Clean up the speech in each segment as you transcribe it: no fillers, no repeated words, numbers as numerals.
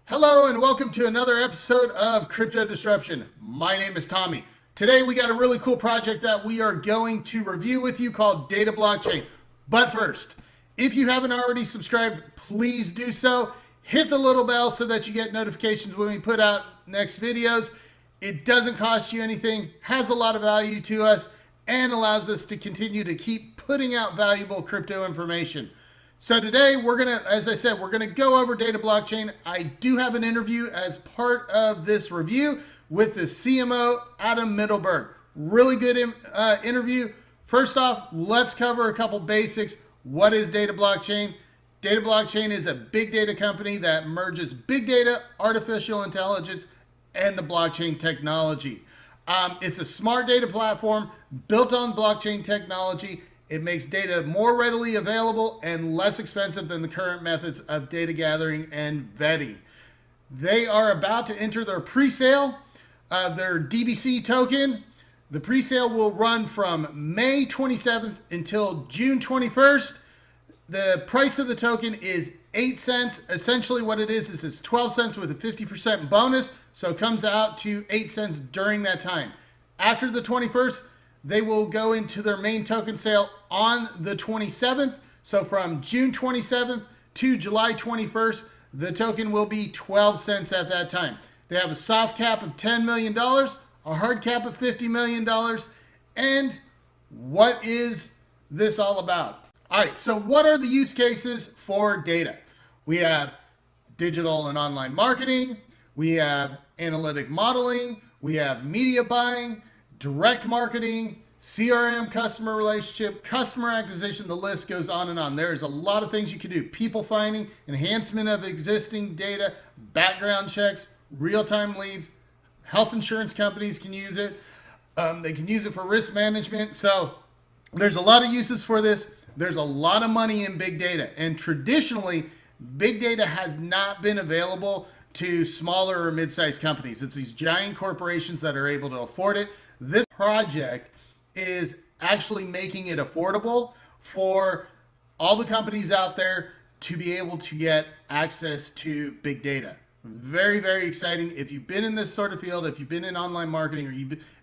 Hello and welcome to another episode of Crypto Disruption. My name is Tommy. Today we got a really cool project that we are going to review with you called DataBlockChain. But first, if you haven't already subscribed, please do so. Hit the little bell so that you get notifications when we put out next videos. It doesn't cost you anything, has a lot of value to us, and allows us to continue to keep putting out valuable crypto information. So today we're gonna, as I said, we're gonna go over DataBlockChain. I do have an interview as part of this review with the CMO Adam Mittelberg. Really good interview. First off, let's cover a couple basics. What is DataBlockChain? DataBlockChain is a big data company that merges big data, artificial intelligence, and the blockchain technology. It's a smart data platform built on blockchain technology. It makes data more readily available and less expensive than the current methods of data gathering and vetting. They are about to enter their pre-sale of their DBC token. The pre-sale will run from May 27th until June 21st. The price of the token is 8 cents. Essentially what it is it's 12 cents with a 50% bonus. So it comes out to 8 cents during that time. After the 21st, they will go into their main token sale on the 27th. So from June 27th to July 21st, the token will be 12 cents at that time. They have a soft cap of $10 million, a hard cap of $50 million. And what is this all about? All right, so what are the use cases for data? We have digital and online marketing. We have analytic modeling. We have media buying, direct marketing, CRM, customer relationship, customer acquisition, the list goes on and on. There's a lot of things you can do. People finding, enhancement of existing data, background checks, real-time leads. Health insurance companies can use it. They can use it for risk management. So there's a lot of uses for this. There's a lot of money in big data. And traditionally, big data has not been available to smaller or mid-sized companies. It's these giant corporations that are able to afford it. This project is actually making it affordable for all the companies out there to be able to get access to big data. Very, very exciting. If you've been in this sort of field, if you've been in online marketing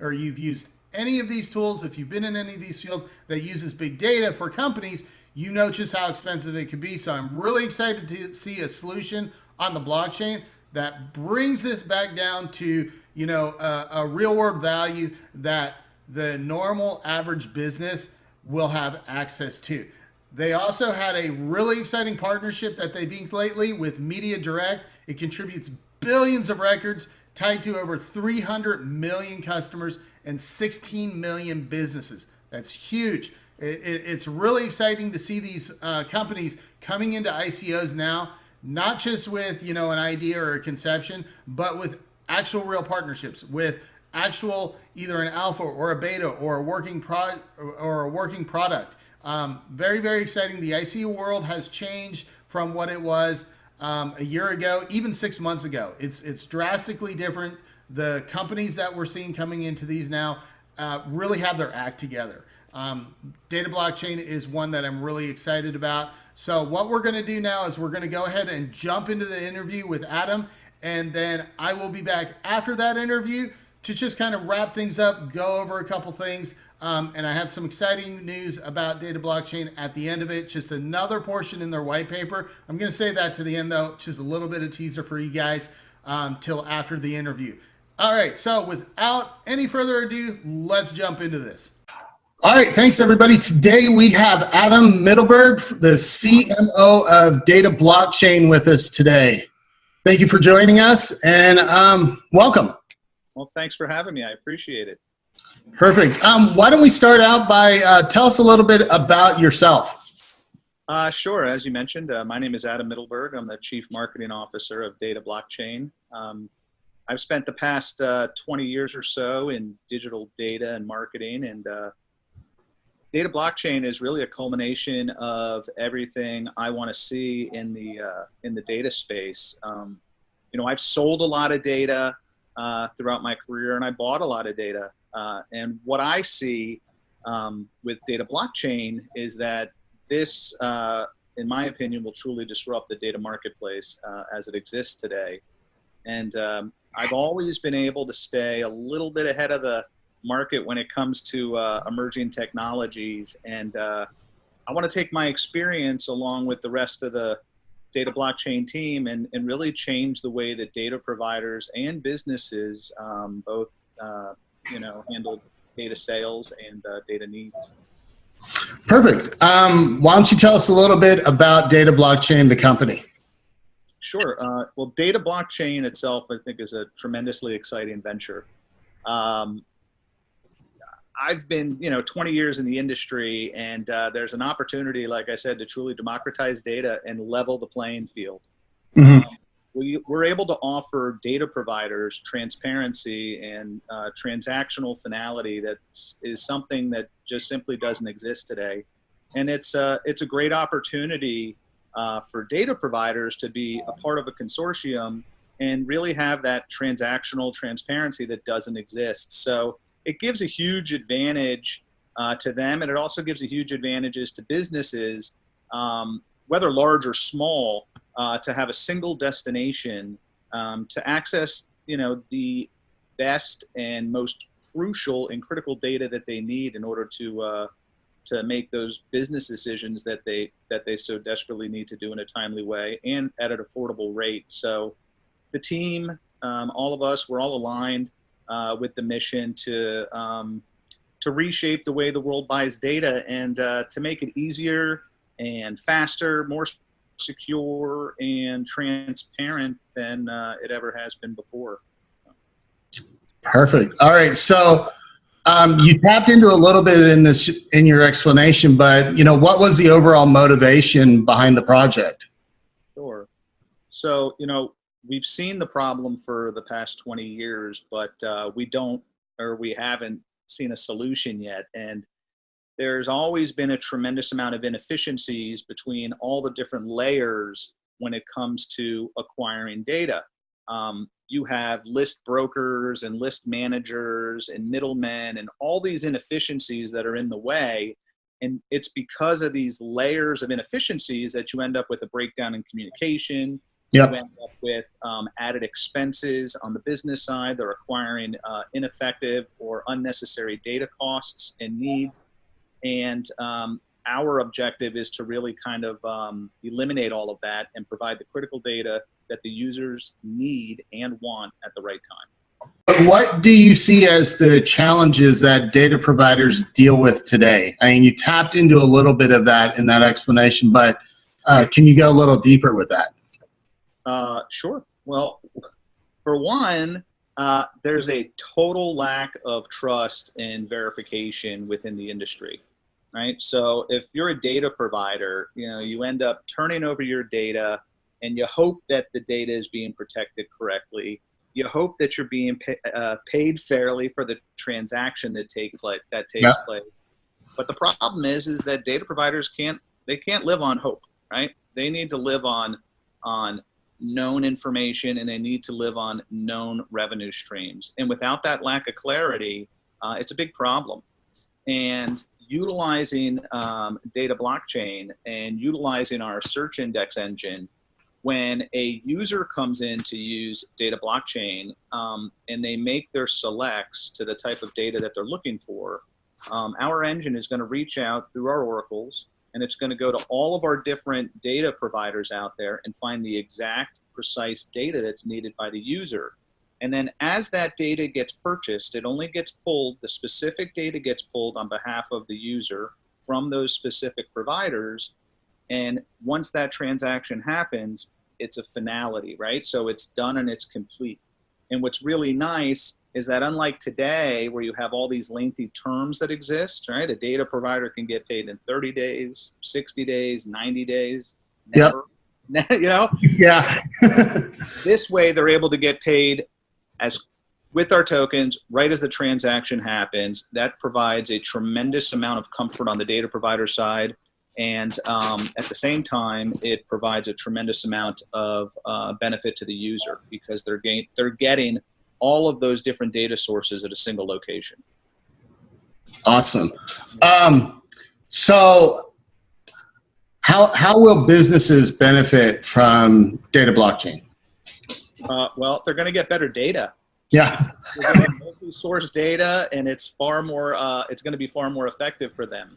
or you've used any of these tools, if you've been in any of these fields that uses big data for companies, you know just how expensive it could be. So I'm really excited to see a solution on the blockchain that brings this back down to a real world value that the normal average business will have access to. They also had a really exciting partnership that they've inked lately with Media Direct. It contributes billions of records tied to over 300 million customers and 16 million businesses. That's huge. It's really exciting to see these companies coming into ICOs now, not just with an idea or a conception, but with actual real partnerships, with actual either an alpha or a beta or a working product. Very, very exciting. The ICO world has changed from what it was a year ago, even 6 months ago. It's drastically different. The companies that we're seeing coming into these now really have their act together. DataBlockChain is one that I'm really excited about. So what we're going to do now is we're going to go ahead and jump into the interview with Adam, and then I will be back after that interview to just kind of wrap things up, go over a couple things, and I have some exciting news about DataBlockChain at the end of it, just another portion in their white paper. I'm going to say that to the end though, just a little bit of teaser for you guys till after the interview. All right, so without any further ado, let's jump into this. All right, thanks everybody. Today we have Adam Mittelberg, the CMO of DataBlockChain with us today. Thank you for joining us and welcome. Well, thanks for having me. I appreciate it. Perfect. Why don't we start out by tell us a little bit about yourself. Sure. As you mentioned, my name is Adam Mittelberg. I'm the Chief Marketing Officer of DataBlockChain. I've spent the past 20 years or so in digital data and marketing, and DataBlockChain is really a culmination of everything I want to see in the data space. I've sold a lot of data throughout my career, and I bought a lot of data. And what I see with DataBlockChain is that this, in my opinion, will truly disrupt the data marketplace as it exists today. And I've always been able to stay a little bit ahead of the market when it comes to emerging technologies. And I want to take my experience along with the rest of the DataBlockChain team and really change the way that data providers and businesses both handle data sales and data needs. Perfect. Why don't you tell us a little bit about DataBlockChain, the company? Sure. Well, DataBlockChain itself, I think, is a tremendously exciting venture. I've been, 20 years in the industry, and there's an opportunity, like I said, to truly democratize data and level the playing field. Mm-hmm. We're able to offer data providers transparency and transactional finality that is something that just simply doesn't exist today. And it's a great opportunity for data providers to be a part of a consortium and really have that transactional transparency that doesn't exist. So it gives a huge advantage to them, and it also gives a huge advantages to businesses, whether large or small, to have a single destination to access, the best and most crucial and critical data that they need in order to make those business decisions that they so desperately need to do in a timely way and at an affordable rate. So the team, all of us, we're all aligned with the mission to reshape the way the world buys data and to make it easier and faster, more secure and transparent than it ever has been before. So. Perfect. All right. So you tapped into a little bit in your explanation, but what was the overall motivation behind the project? Sure. So we've seen the problem for the past 20 years, but we haven't seen a solution yet. And there's always been a tremendous amount of inefficiencies between all the different layers when it comes to acquiring data. You have list brokers and list managers and middlemen and all these inefficiencies that are in the way. And it's because of these layers of inefficiencies that you end up with a breakdown in communication. Yep. You end up with added expenses on the business side. They're acquiring ineffective or unnecessary data costs and needs. And our objective is to really kind of eliminate all of that and provide the critical data that the users need and want at the right time. What do you see as the challenges that data providers deal with today? I mean, you tapped into a little bit of that in that explanation, but can you go a little deeper with that? Sure. Well, for one, there's a total lack of trust and verification within the industry, right? So if you're a data provider, you end up turning over your data and you hope that the data is being protected correctly. You hope that you're being paid fairly for the transaction that takes place. But the problem is that data providers can't live on hope, right? They need to live on known information, and they need to live on known revenue streams. And without that lack of clarity, it's a big problem. And utilizing DataBlockChain and utilizing our search index engine, when a user comes in to use DataBlockChain and they make their selects to the type of data that they're looking for, our engine is going to reach out through our oracles, and it's going to go to all of our different data providers out there and find the exact precise data that's needed by the user. And then as that data gets purchased, it only gets pulled, the specific data gets pulled on behalf of the user from those specific providers. And once that transaction happens, it's a finality, right? So it's done and it's complete. And what's really nice is that unlike today, where you have all these lengthy terms that exist, right? A data provider can get paid in 30 days, 60 days, 90 days, never, Yeah. This way they're able to get paid with our tokens right as the transaction happens. That provides a tremendous amount of comfort on the data provider side. And at the same time, it provides a tremendous amount of benefit to the user because they're getting all of those different data sources at a single location. Awesome. So how will businesses benefit from DataBlockChain? Well, they're going to get better data. Yeah. They're getting multi-source data, and it's far more. It's going to be far more effective for them.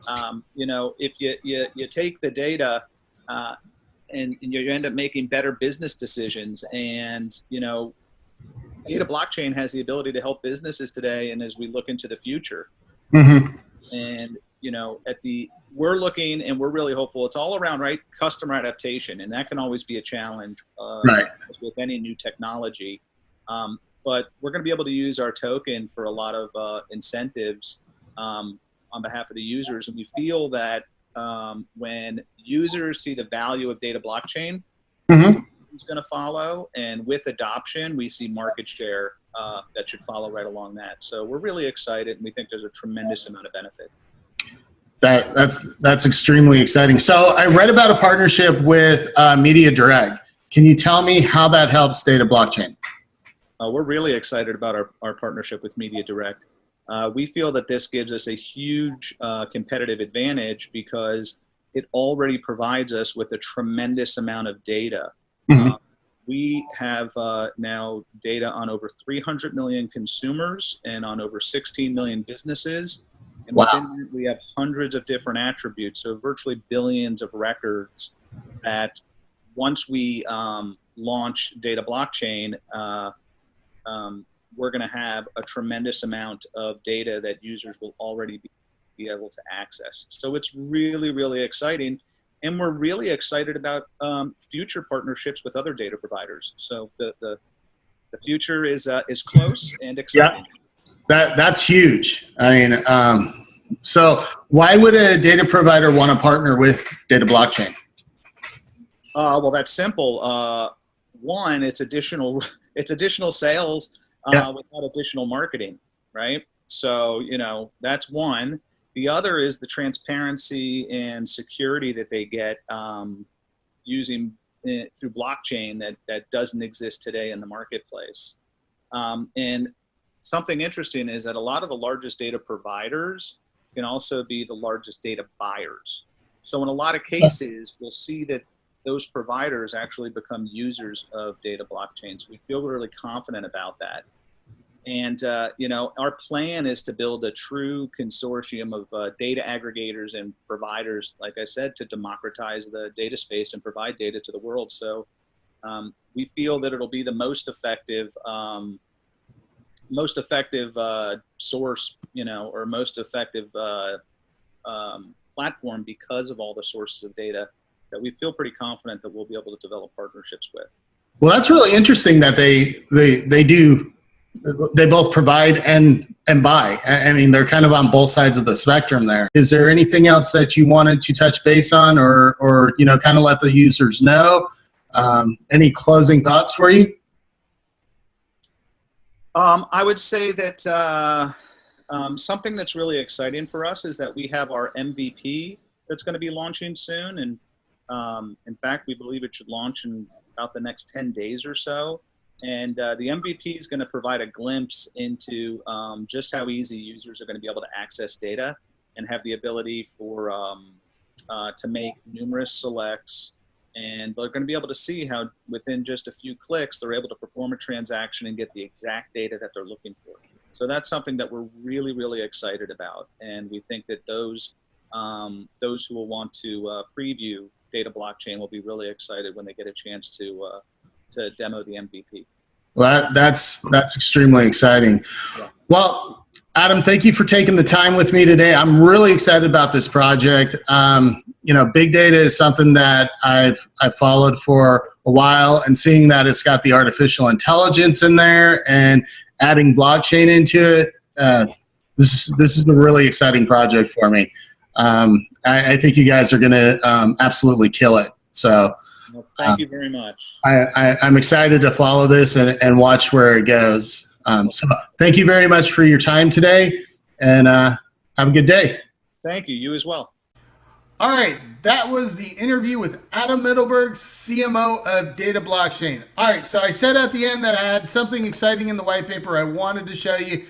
If you take the data and you end up making better business decisions, and data blockchain has the ability to help businesses today, and as we look into the future, Mm-hmm. and we're looking and we're really hopeful. It's all around customer adaptation, and that can always be a challenge, Right. as with any new technology. But we're going to be able to use our token for a lot of incentives on behalf of the users, and we feel that when users see the value of data blockchain, Mm-hmm. it's going to follow, and with adoption, we see market share that should follow right along that. So we're really excited, and we think there's a tremendous amount of benefit. That's extremely exciting. So I read about a partnership with Media Direct. Can you tell me how that helps data blockchain? We're really excited about our partnership with Media Direct. We feel that this gives us a huge competitive advantage because it already provides us with a tremendous amount of data. Mm-hmm. We have now data on over 300 million consumers and on over 16 million businesses. And Wow. within that, we have hundreds of different attributes, so virtually billions of records that once we launch data blockchain, we're going to have a tremendous amount of data that users will already be able to access. So it's really, really exciting. And we're really excited about future partnerships with other data providers. So the future is close and exciting. Yeah. That's huge. I mean, so why would a data provider want to partner with data blockchain? Well, that's simple. One, it's additional sales without additional marketing, right? So that's one. The other is the transparency and security that they get using through blockchain that doesn't exist today in the marketplace. And something interesting is that a lot of the largest data providers can also be the largest data buyers. So in a lot of cases, we'll see that those providers actually become users of data blockchain. So we feel really confident about that. And, our plan is to build a true consortium of data aggregators and providers, like I said, to democratize the data space and provide data to the world. So we feel that it'll be the most effective source, or most effective platform because of all the sources of data that we feel pretty confident that we'll be able to develop partnerships with. Well, that's really interesting that they both provide and buy. I mean, they're kind of on both sides of the spectrum there. Is there anything else that you wanted to touch base on or kind of let the users know? Any closing thoughts for you? I would say that something that's really exciting for us is that we have our MVP that's going to be launching soon. And in fact, we believe it should launch in about the next 10 days or so. And the MVP is going to provide a glimpse into just how easy users are going to be able to access data and have the ability to make numerous selects. And they're going to be able to see how within just a few clicks, they're able to perform a transaction and get the exact data that they're looking for. So that's something that we're really, really excited about. And we think that those who will want to preview data blockchain will be really excited when they get a chance to demo the MVP. Well, that's extremely exciting. Yeah. Well, Adam, thank you for taking the time with me today. I'm really excited about this project. Big data is something that I've followed for a while, and seeing that it's got the artificial intelligence in there and adding blockchain into it, this is a really exciting project for me. I think you guys are going to absolutely kill it. So. Well, thank you very much. I'm excited to follow this and watch where it goes. So thank you very much for your time today, and have a good day. Thank you. You as well. All right, that was the interview with Adam Mittelberg, CMO of DataBlockChain. All right, so I said at the end that I had something exciting in the white paper I wanted to show you.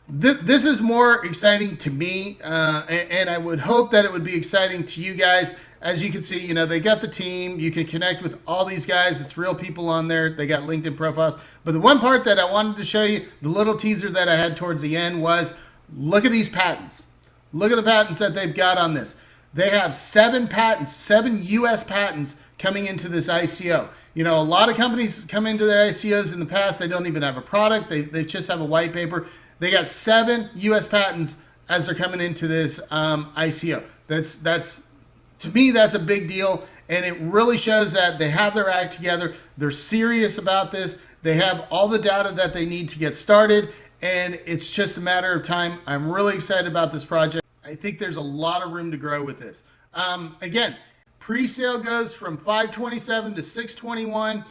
This is more exciting to me, and I would hope that it would be exciting to you guys. as you can see, you know, they got the team. You can connect with all these guys. It's real people on there. They got LinkedIn profiles. But the one part that I wanted to show you, the little teaser that I had towards the end, was look at these patents. Look at the patents that they've got on this. They have 7 patents, 7 U.S. patents coming into this ICO. You know, a lot of companies come into their ICOs in the past. They don't even have a product. They just have a white paper. They got 7 U.S. patents as they're coming into this ICO. That's to me, that's a big deal. And it really shows that they have their act together. They're serious about this. They have all the data that they need to get started. And it's just a matter of time. I'm really excited about this project. I think there's a lot of room to grow with this. Again, pre-sale goes from $5.27 to $6.21,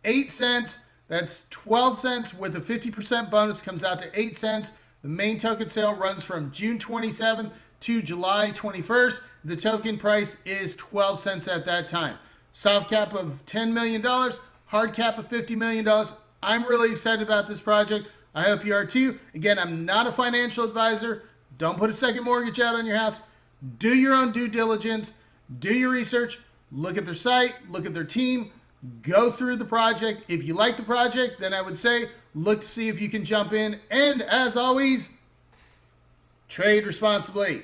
8 cents. That's 12 cents with a 50% bonus, comes out to 8 cents. The main token sale runs from June 27th to July 21st. The token price is 12 cents at that time. Soft cap of $10 million, hard cap of $50 million. I'm really excited about this project. I hope you are too. Again, I'm not a financial advisor. Don't put a second mortgage out on your house. Do your own due diligence. Do your research. Look at their site. Look at their team. Go through the project. If you like the project, then I would say look to see if you can jump in. And as always, trade responsibly.